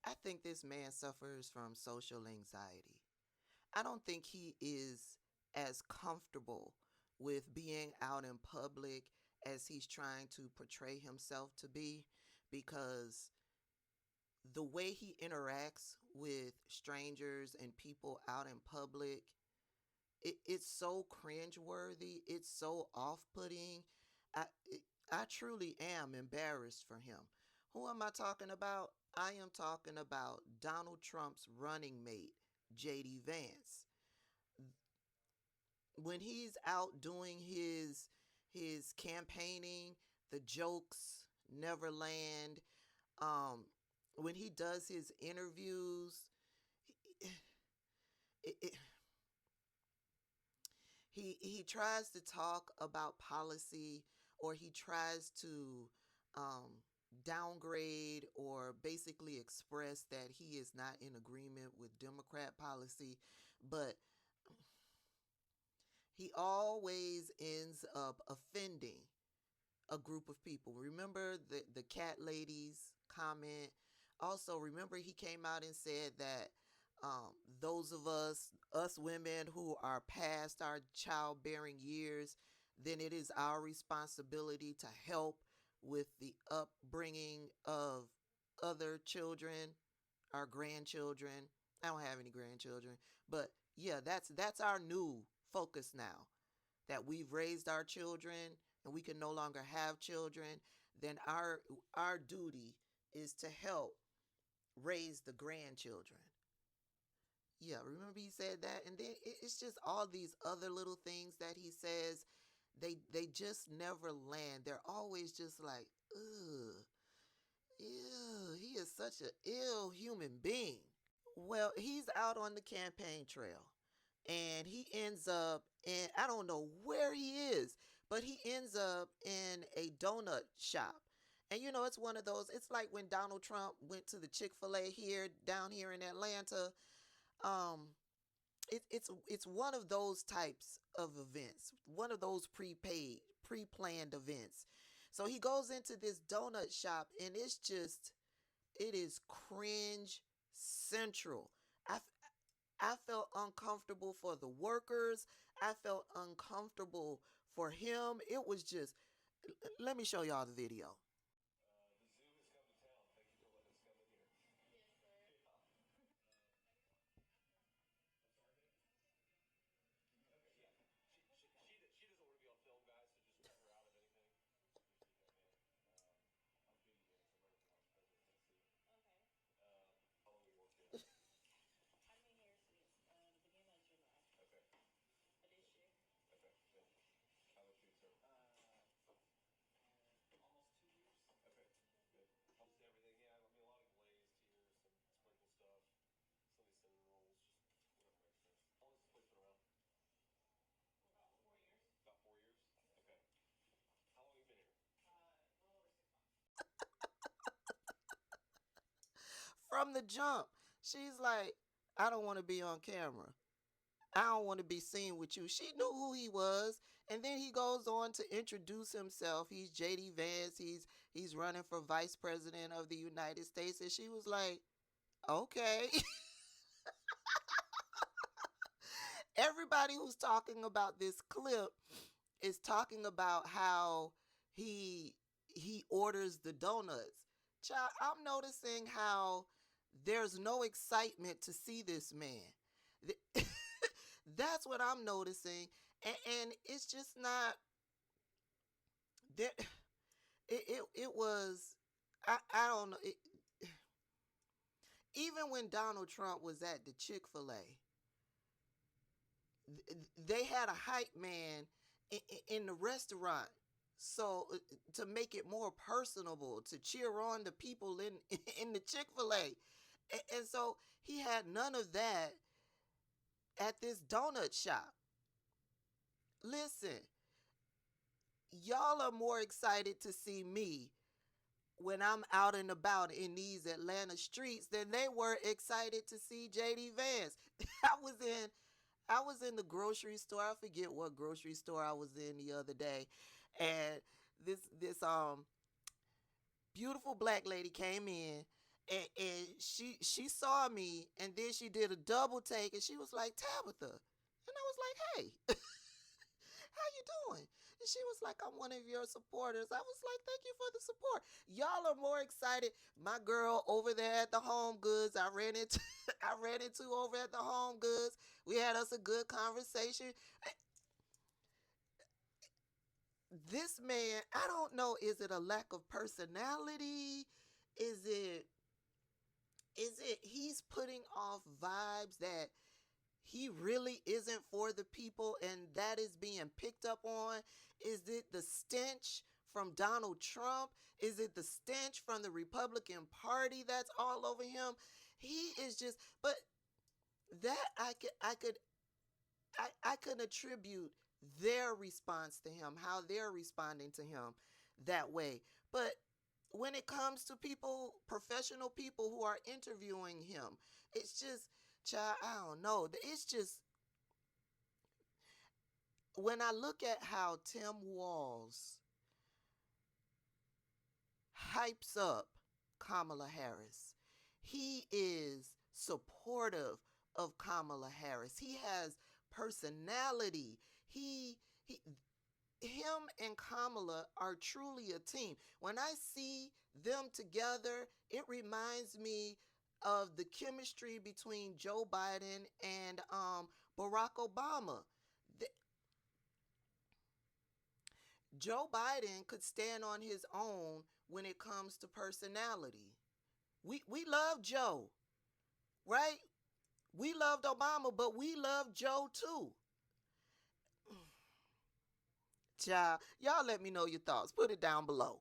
I think this man suffers from social anxiety. I don't think he is as comfortable with being out in public as he's trying to portray himself to be, because the way he interacts with strangers and people out in public, it's so cringeworthy. It's so off-putting. I I truly am embarrassed for him. Who am I talking about? I am talking about Donald Trump's running mate, JD Vance. When he's out doing his campaigning, the jokes never land. Um, when he does his interviews, it, it, he tries to talk about policy, or he tries to um, downgrade or basically express that he is not in agreement with Democrat policy, but he always ends up offending a group of people. Remember the cat ladies comment? Also, remember he came out and said that those of us women who are past our childbearing years, then it is our responsibility to help with the upbringing of other children, our grandchildren. I don't have any grandchildren, but yeah, that's our new focus now, that we've raised our children and we can no longer have children. Then our duty is to help raise the grandchildren. Yeah, remember he said that, and then it's just all these other little things that he says. They just never land. They're always just like, ugh, ew, he is such an ill human being. Well, he's out on the campaign trail, and he ends up in, I don't know where he is, but he ends up in a donut shop. And it's one of those, it's like when Donald Trump went to the Chick-fil-A here, down here in Atlanta. Um, it's one of those types of events, one of those prepaid, pre-planned events. So he goes into this donut shop, and it is cringe central. I, I felt uncomfortable for the workers. I felt uncomfortable for him. It was just, let me show y'all the video. From the jump, she's like, I don't want to be on camera. I don't want to be seen with you. She knew who he was. And then he goes on to introduce himself. He's JD Vance. He's running for vice president of the United States. And she was like, okay. Everybody who's talking about this clip is talking about how he orders the donuts. Child, I'm noticing how there's no excitement to see this man. That's what I'm noticing, and it's just not there. It was, I don't know. Even when Donald Trump was at the Chick-fil-A, they had a hype man in the restaurant, so to make it more personable, to cheer on the people in the Chick-fil-A. And so he had none of that at this donut shop. Listen, y'all are more excited to see me when I'm out and about in these Atlanta streets than they were excited to see JD Vance. I was in I was in the grocery store. I forget what grocery store I was in the other day. And this beautiful black lady came in, and she saw me, and then she did a double take, and she was like, Tabitha. And I was like, hey, how you doing? And she was like, I'm one of your supporters. I was like, thank you for the support. Y'all are more excited. My girl over there at the Home Goods, I ran into I ran into over at the Home Goods. We had us a good conversation. This man, I don't know, is it a lack of personality? Is it he's putting off vibes that he really isn't for the people, and that is being picked up on? Is it the stench from Donald Trump? Is it the stench from the Republican Party that's all over him? He is just, but that I could attribute their response to him, how they're responding to him that way. But when it comes to people, professional people who are interviewing him, it's just, child, I don't know. It's just, when I look at how Tim Walz hypes up Kamala Harris, he is supportive of Kamala Harris. He has personality. He him and Kamala are truly a team. When I see them together, it reminds me of the chemistry between Joe Biden and Barack Obama. The, Joe Biden could stand on his own when it comes to personality. We love Joe, right? We loved Obama, but we love Joe too. Child, y'all let me know your thoughts. Put it down below.